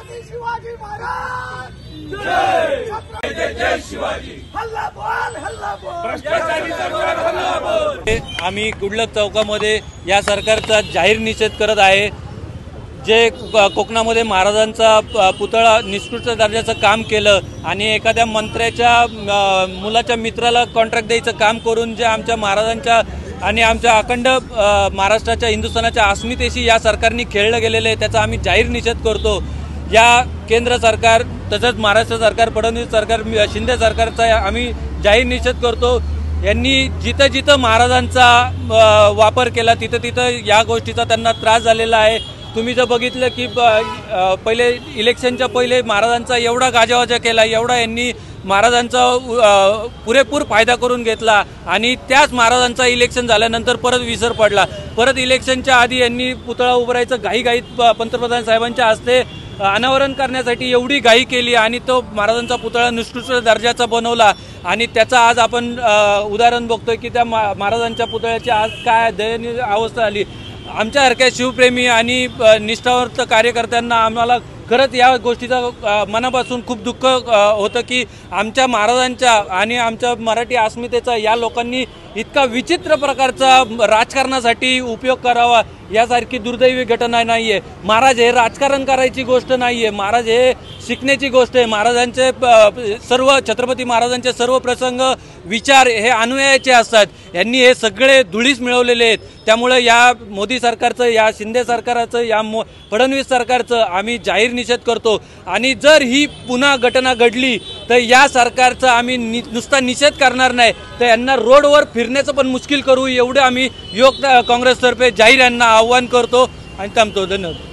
छत्रपती शिवाजी महाराज जय जय शिवाजी। हल्ला बोल भ्रष्टाचारी सरकार हल्ला बोल। आम्ही गुडलक चौकामध्ये या सरकारचा जाहीर निषेध करत आहे। जे कोकणामध्ये महाराजांचा पुतळा निष्कृष्ट दर्जाचं काम केलं आणि एखाद्या मंत्र्याच्या मुलाच्या मित्राला कॉन्ट्रॅक्ट द्यायचं काम करून जे आमच्या महाराजांच्या आणि आमच्या अखंड महाराष्ट्राच्या हिंदुस्थानाच्या अस्मितेशी या सरकारने खेळलं गेलेलं आहे, त्याचा आम्ही जाहीर निषेध करतो। या केंद्र सरकार तसंच महाराष्ट्र सरकार, फडणवीस सरकार, शिंदे सरकारचा आम्ही जाहीर निषेध करतो। यांनी जिथं जिथं महाराजांचा वापर केला तिथं तिथं या गोष्टीचा त्यांना त्रास झालेला आहे। तुम्ही जर बघितलं की पहिले इलेक्शनच्या पहिले महाराजांचा एवढा गाजावाजा केला, एवढा यांनी महाराजांचा पुरेपूर फायदा करून घेतला आणि त्याच महाराजांचा इलेक्शन झाल्यानंतर परत विसर पडला। परत इलेक्शनच्या आधी यांनी पुतळा उभारायचं घाईघाईत पंतप्रधान साहेबांच्या हस्ते अनावरण करण्यासाठी एवढी घाई केली आणि तो महाराजांचा पुतळा निष्कृष्ट दर्जाचा बनवला आणि त्याचा आज आपण उदाहरण बघतोय की त्या महाराजांच्या पुतळ्याची आज काय दयनीय अवस्था आली। आमच्यासारख्या शिवप्रेमी आणि निष्ठावंत कार्यकर्त्यांना आम्हाला खरंच या गोष्टीचा मनापासून खूप दुःख होतं की आमच्या महाराजांच्या आणि आमच्या मराठी अस्मितेचा या लोकांनी इतका विचित्र प्रकारचा राजकारणासाठी उपयोग करावा, यासारखी दुर्दैवी घटना नाही आहे। महाराज हे राजकारण करायची गोष्ट नाही आहे, महाराज हे शिकण्याची गोष्ट आहे। महाराजांचे सर्व छत्रपती महाराजांचे सर्व प्रसंग विचार हे अनुयायाचे असतात, यांनी हे सगळे धुळीस मिळवलेले आहेत। त्यामुळे या मोदी सरकारचं, या शिंदे सरकारचं, या फडणवीस सरकारचं आम्ही जाहीर निषेध करतो आणि जर ही पुन्हा घटना घडली तर या सरकारचा आम्ही नुसता निषेध करणार नाही तर यांना रोडवर फिरण्याचं पण मुश्किल करू, एवढे आम्ही युवक काँग्रेसतर्फे जाहीर यांना आव्हान करतो आणि थांबतो। धन्यवाद।